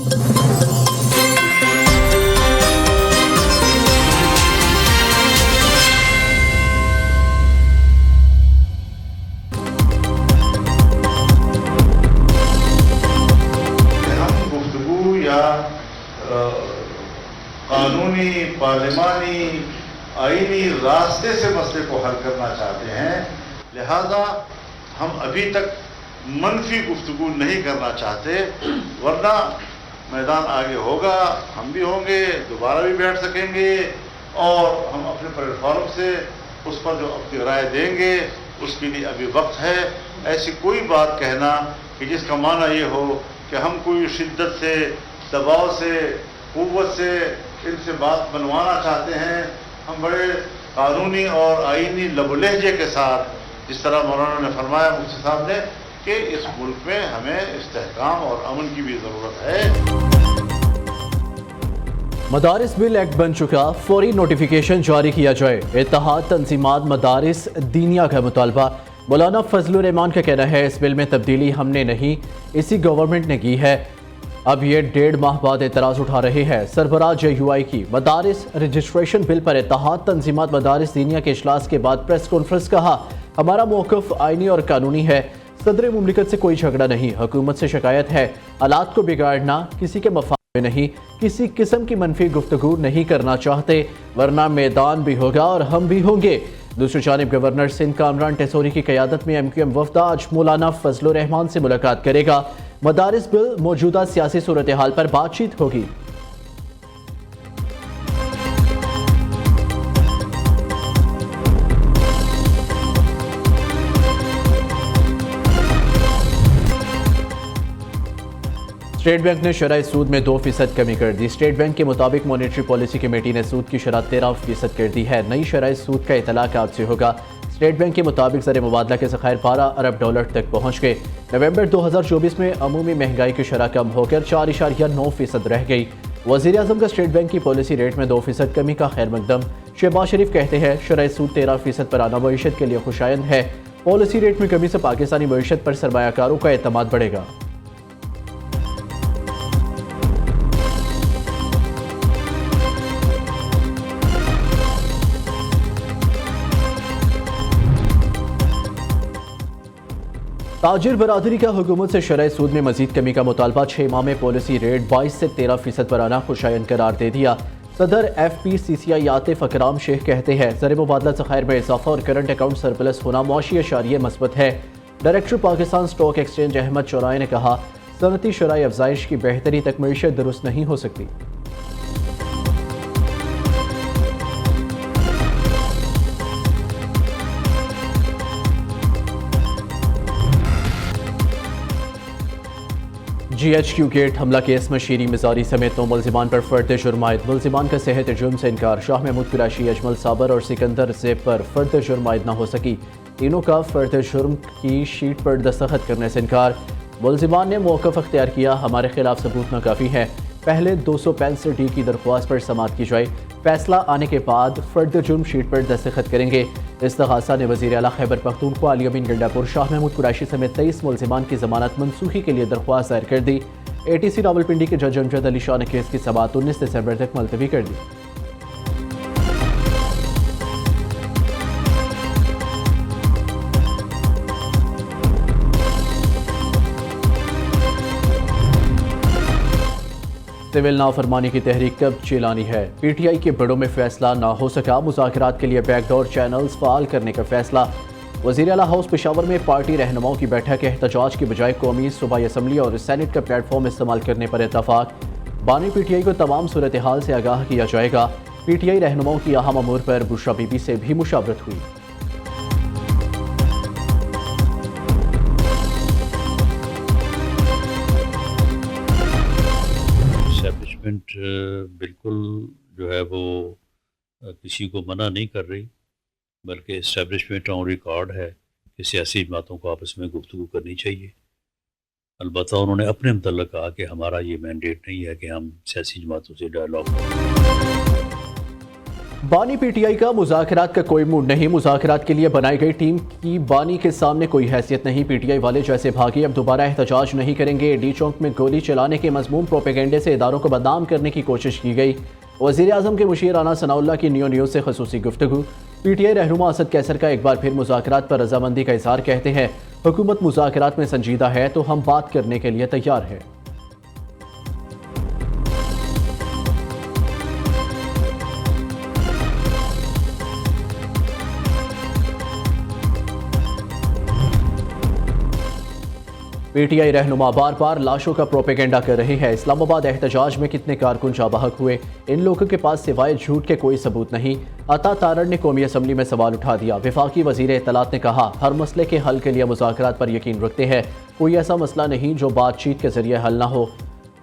कानूनी, पार्लिमानी, आईनी रास्ते से मसले को हल करना चाहते हैं। लिहाजा हम अभी तक मनफी गुफ्तगू नहीं करना चाहते, वरना मैदान आगे होगा, हम भी होंगे, दोबारा भी बैठ सकेंगे और हम अपने प्लेटफॉर्म से उस पर जो अपनी राय देंगे उसके लिए अभी वक्त है। ऐसी कोई बात कहना कि जिसका माना ये हो कि हम कोई शिद्दत से, दबाव से, कुव्वत से इनसे बात बनवाना चाहते हैं। हम बड़े कानूनी और आईनी लबो-लहजे के साथ, जिस तरह मौलाना ने फरमाया मुफ्ती साहब ने, कि इस मुल्क में हमें इस्तेहकाम और अमन की भी ज़रूरत है। मदारिस बिल एक्ट बन चुका, फौरी नोटिफिकेशन जारी किया जाए। इत्तेहाद तंजीमात मदारिस दीनिया का मुतालबा। मौलाना फजलुर रहमान का कहना है, इस बिल में तब्दीली हमने नहीं, इसी गवर्नमेंट ने की है। अब ये 1.5 माह बाद एतराज़ उठा रहे हैं। सरबराह JUI की मदारिस रजिस्ट्रेशन बिल पर इत्तेहाद तंजीमात मदारिस दीनिया के इजलास के बाद प्रेस कॉन्फ्रेंस। कहा, हमारा मौक़िफ़ आईनी और कानूनी है, सदर मुमलिकत से कोई झगड़ा नहीं, हुकूमत से शिकायत है। हालात को बिगाड़ना किसी के मफाद में नहीं, किसी किस्म की मनफी गुफ्तगू नहीं करना चाहते, वरना मैदान भी होगा और हम भी होंगे। दूसरी जानिब गवर्नर सिंध कामरान टेसोरी की क़यादत में MQM वफ़द आज मौलाना फजलुर रहमान से मुलाकात करेगा। मदारिस बिल मौजूदा सियासी सूरत हाल पर बातचीत होगी। स्टेट बैंक ने शरह सूद में 2% कमी कर दी। स्टेट बैंक के मुताबिक मॉनेटरी पॉलिसी कमेटी ने सूद की शरह 13% कर दी है। नई शरह सूद का इतलाक आज से होगा। स्टेट बैंक के मुताबिक ज़र मुबादला के ज़खायर $12 अरब तक पहुँच गए। नवंबर 2024 में अमूमी महंगाई की शरह कम होकर 4.9% रह गई। वज़ीर आज़म का स्टेट बैंक की पॉलिसी रेट में 2% कमी का खैर मकदम। शहबाज शरीफ कहते हैं, शरह सूद 13% पर आना मईशत के लिए खुशायंद है। पॉलिसी रेट में कमी से पाकिस्तानी मईशत पर सरमायाकारों का एतमाद बढ़ेगा। ताजिर बरादरी का हुकूमत से शरह सूद में मजीद कमी का मुतालबा। 6 माह में पॉलिसी रेट 22 से 13% पर आना खुशायंद करार दे दिया। सदर FPCCI आतिफ अकराम शेख कहते हैं, ज़र मुबादला ज़खायर में इजाफा और करंट अकाउंट सरप्लस होना मुआशी अशारिये मस्बत है। Director Pakistan stock exchange Ahmed चौराई ने कहा, सनती शराय अफजाइश की बेहतरी तक मईशत दुरुस्त नहीं हो सकती। GHQ गेट हमला केस में शीरी मिजारी समेत 9 मुल्जिमान पर फर्द जुर्म आयद। मुल्जिमान का सेहत जुर्म से इनकार। शाह महमूद कुरैशी, अजमल साबर और सिकंदर ज़ेब पर फर्द जुर्म आयद न हो सकी। तीनों का फर्द जुर्म की शीट पर दस्तखत करने से इनकार। मुल्जिमान ने मौक़िफ़ अख्तियार किया, हमारे खिलाफ सबूत नाकाफ़ी है, पहले 265D की दरख्वास्त पर समाअत की जाए, फैसला आने के बाद फर्द जुर्म शीट पर दस्तखत करेंगे। इस्तग़ासा ने वज़ीर आला खैबर पख्तूनख्वा अली अमीन गंडापुर, शाह महमूद कुरैशी समेत 23 मुल्जिमान की ज़मानत मनसूखी के लिए दरख्वास्त दायर कर दी। ATC रावलपिंडी के जज अमजद अली शाह ने केस की समाअत 19 दिसंबर तक मुलतवी कर दी। सिविल नाफरमानी की तहरीक कब चलानी है? PTI के बड़ों में फैसला ना हो सका, मुज़ाकरात के लिए बैकडोर चैनल्स फ़ाल करने का फैसला। वज़ीर आला हाउस पेशावर में पार्टी रहनुमाओं की बैठक। एहतजाज की बजाय कौमी सूबाई असम्बली और सेनेट का प्लेटफॉर्म इस्तेमाल करने पर इत्तफाक। बानी PTI को तमाम सूरत हाल से आगाह किया जाएगा। PTI रहनुमाओं की अहम अमूर पर बुशरा बीबी से भी मुशावरत हुई। बिल्कुल जो है वो किसी को मना नहीं कर रही, बल्कि इस्टेब्लिशमेंट ऑन रिकॉर्ड है कि सियासी जमातों को आपस में गुफ्तगू करनी चाहिए। अलबत्ता उन्होंने अपने मतलब कहा कि हमारा ये मैंडेट नहीं है कि हम सियासी जमातों से डायलॉग बानी पीटीआई का मुज़ाकरात का कोई मूड नहीं। मुज़ाकरात के लिए बनाई गई टीम की बानी के सामने कोई हैसियत नहीं। पीटीआई वाले जैसे भागे अब दोबारा एहतजाज नहीं करेंगे। डी चौक में गोली चलाने के मज़मूम प्रोपेगेंडे से इदारों को बदनाम करने की कोशिश की गई। वज़ीर आज़म के मुशीर राना सनाउल्लाह की न्यूज़ से खसूसी गुफ्तगू। पीटीआई रहनुमा असद कैसर का एक बार फिर मुज़ाकरात पर रजामंदी का इज़हार। कहते हैं हुकूमत मुज़ाकरात में संजीदा है तो हम बात करने के लिए तैयार हैं। पीटीआई रहनुमा बार बार लाशों का प्रोपेगेंडा कर रहे हैं। इस्लामाबाद एहतजाज में कितने कारकुन जाबहक हुए, इन लोगों के पास सिवाय झूठ के कोई सबूत नहीं। अता तारड़ ने कौमी असम्बली में सवाल उठा दिया। वफाकी वजीर इत्तलात ने कहा हर मसले के हल के लिए मुज़ाकरात पर यकीन रखते हैं। कोई ऐसा मसला नहीं जो बातचीत के जरिए हल ना हो।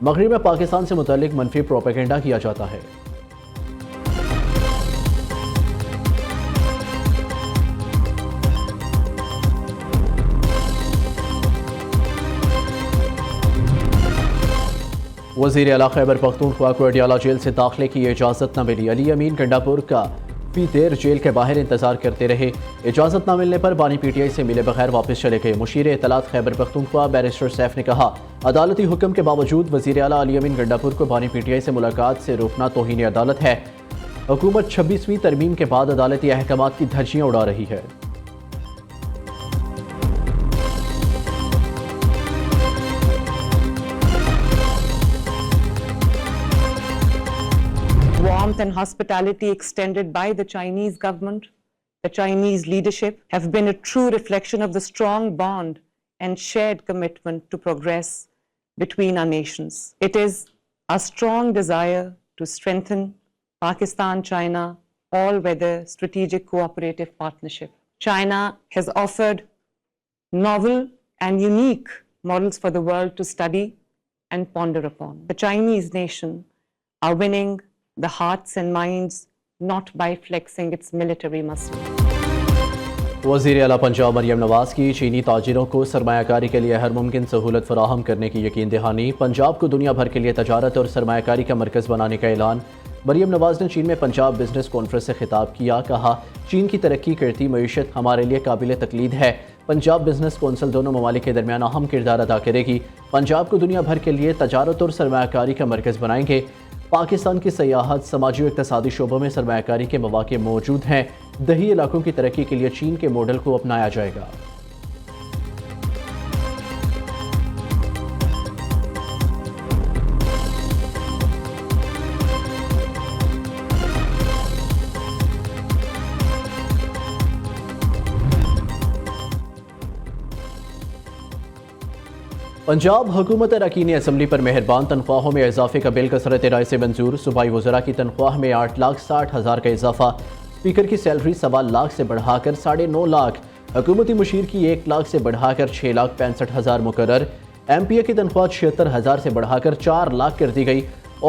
मगरिब में पाकिस्तान से मुतल्लिक मनफी प्रोपेगेंडा किया जाता है। वज़ीर आला खैबर पख्तूनख्वा को अडियाला जेल से दाखिले की इजाज़त न मिली। अली अमीन गंडापुर का फी देर जेल के बाहर इंतजार करते रहे। इजाज़त न मिलने पर बानी पीटीआई से मिले बगैर वापस चले गए। मुशीर इत्तलात खैबर पख्तूनख्वा बैरिस्टर सैफ ने कहा अदालती हुक्म के बावजूद वज़ीर आला अली अमीन गंडापुर को बानी पीटीआई से मुलाकात से रोकना तौहीन अदालत है। हुकूमत 26वीं तरमीम के बाद अदालती अहकामात की धज्जियाँ उड़ा रही है। Warmth and hospitality extended by the Chinese government, the Chinese leadership, have been a true reflection of the strong bond and shared commitment to progress between our nations. It is our strong desire to strengthen Pakistan-China all-weather strategic cooperative partnership. China has offered novel and unique models for the world to study and ponder upon. The Chinese nation are winning the hearts and minds not by flexing its military muscle. वज़ीर आला पंजाब मरियम नवाज की चीनी ताजिरों को सरमायाकारी के लिए हर मुमकिन सहूलत फराहम करने की यकीन दहानी। पंजाब को दुनिया भर के लिए तजारत और सरमायाकारी का मरकज़ बनाने का ऐलान। मरियम नवाज ने चीन में पंजाब बिजनेस कॉन्फ्रेंस से खिताब किया। कहा चीन की तरक्की करती मईशत हमारे लिए काबिल तकलीद है। पंजाब बिजनेस कौंसिल दोनों ममालिक के दरमियान अहम किरदार अदा करेगी। पंजाब को दुनिया भर के लिए तजारत और सरमायाकारी का मरकज़ बनाएंगे। पाकिस्तान की सयाहत समाजी और इक़्तिसादी शोबों में सरमायाकारी के मौक़े मौजूद हैं। दही इलाकों की तरक्की के लिए चीन के मॉडल को अपनाया जाएगा। पंजाब हुकूमत अरकान असम्बली पर मेहरबान तनख्वाहों में इजाफे का बिल कसरत राय से मंजूर। सूबाई वज़रा की तनख्वाह में 8,60,000 का इजाफा। स्पीकर की सैलरी 1.25 लाख से बढ़ाकर 9.5 लाख। हुकूमती मुशीर की 1 लाख से बढ़ाकर 6,65,000 मुकर्रर। MPA की तनख्वाह 76,000 से बढ़ाकर 4 लाख कर दी गई।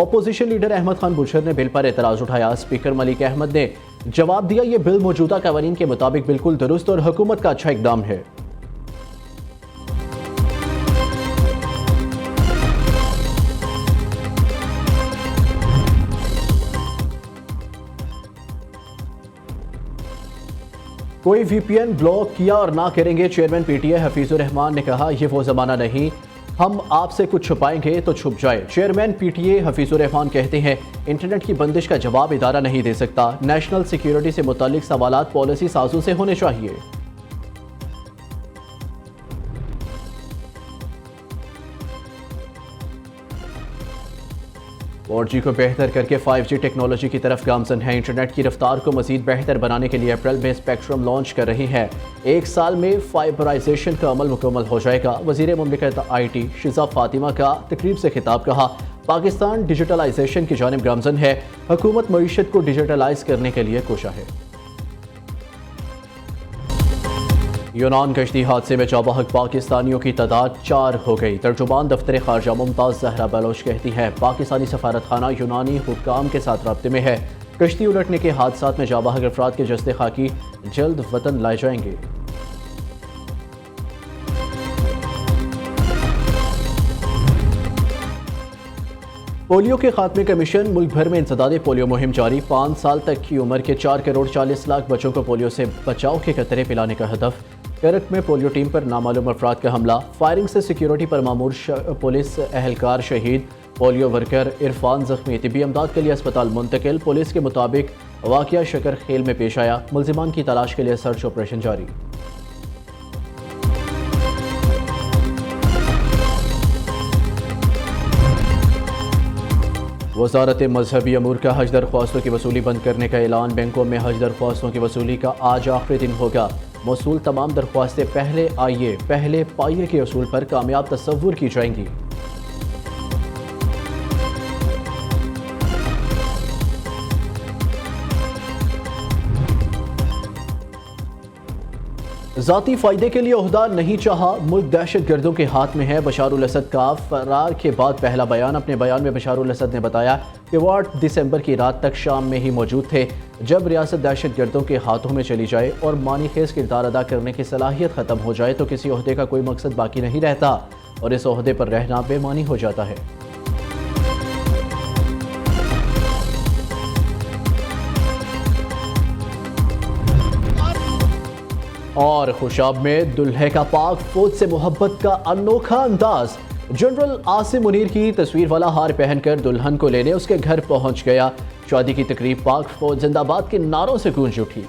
अपोजिशन लीडर अहमद खान बुशर ने बिल पर एतराज़ उठाया। स्पीकर मलिक अहमद ने जवाब दिया ये बिल मौजूदा कवानीन के मुताबिक बिल्कुल दुरुस्त और हुकूमत का अच्छा इकदाम है। कोई VPN ब्लॉक किया और ना करेंगे। चेयरमैन PTI हफीजुर रहमान ने कहा यह वो ज़माना नहीं हम आपसे कुछ छुपाएंगे तो छुप जाए। चेयरमैन PTA हफीजुर रहमान कहते हैं इंटरनेट की बंदिश का जवाब इदारा नहीं दे सकता। नेशनल सिक्योरिटी से मुतालिक सवालात पॉलिसी साजों से होने चाहिए। 4G को बेहतर करके 5G टेक्नोलॉजी की तरफ गामजन है। इंटरनेट की रफ्तार को मजीद बेहतर बनाने के लिए अप्रैल में स्पेक्ट्रम लॉन्च कर रही है। 1 साल में फाइबराइजेशन का अमल मुकम्मल हो जाएगा। वज़ीर मुमलिकत IT शिज़ा फातिमा का तकरीब से खिताब। कहा पाकिस्तान डिजिटलाइजेशन की जानिब गामजन है। हुकूमत मईशत को डिजिटलाइज करने के लिए कोशा है। यूनान कश्ती हादसे में जाबहक पाकिस्तानियों की तादाद 4 हो गई। तर्जुमान दफ्तर खारजा मुमताज़ ज़हरा बलोच कहती है पाकिस्तानी सफारत खाना यूनानी हुक्काम के साथ राब्ते में है। कश्ती उलटने के हादसात में जाबहक अफराद के जस्ते खाकी जल्द वतन लाए जाएंगे। पोलियो के खात्मे का मिशन, मुल्क भर में इंसदादे पोलियो मुहिम जारी। 5 साल तक की उम्र के 4 करोड़ 40 लाख बच्चों को पोलियो से बचाव के कतरे पिलाने का हदफ। करक में पोलियो टीम पर नामालूम अफराद का हमला, फायरिंग से सिक्योरिटी पर मामूर पुलिस एहलकार शहीद, पोलियो वर्कर इरफान जख्मी, तिबी अमदाद के लिए अस्पताल मुंतकिल। पुलिस के मुताबिक वाक़या शकर खेल में पेश आया, मुल्जिमान की तलाश के लिए सर्च ऑपरेशन जारी। वज़ारत मजहबी अमूर का हज दरख्वास्तों की वसूली बंद करने का ऐलान। बैंकों में हज दरख्वास्तों की वसूली का आज आखिरी दिन होगा। मौसूल तमाम दरख्वास्तें पहले आइए पहले पाइए के असूल पर कामयाब तस्वुर की जाएंगी। ज़ाती फ़ायदे के लिए ओहदा नहीं चाहा, मुल्क दहशत गर्दों के हाथ में है। बशारुल असद का फरार के बाद पहला बयान। अपने बयान में बशारुल असद ने बताया कि वो 8 दिसंबर की रात तक शाम में ही मौजूद थे जब रियासत दहशत गर्दों के हाथों में चली जाए और मानी खेज किरदार अदा करने की सलाहियत ख़त्म हो जाए तो किसी ओहदे का कोई मकसद बाकी नहीं रहता और इस ओहदे पर रहना बेमानी हो जाता है। और खुशाब में दुल्हे का पाक फौज से मोहब्बत का अनोखा अंदाज। जनरल आसिम मुनीर की तस्वीर वाला हार पहनकर दुल्हन को लेने उसके घर पहुंच गया। शादी की तकरीब पाक फौज जिंदाबाद के नारों से गूंज उठी।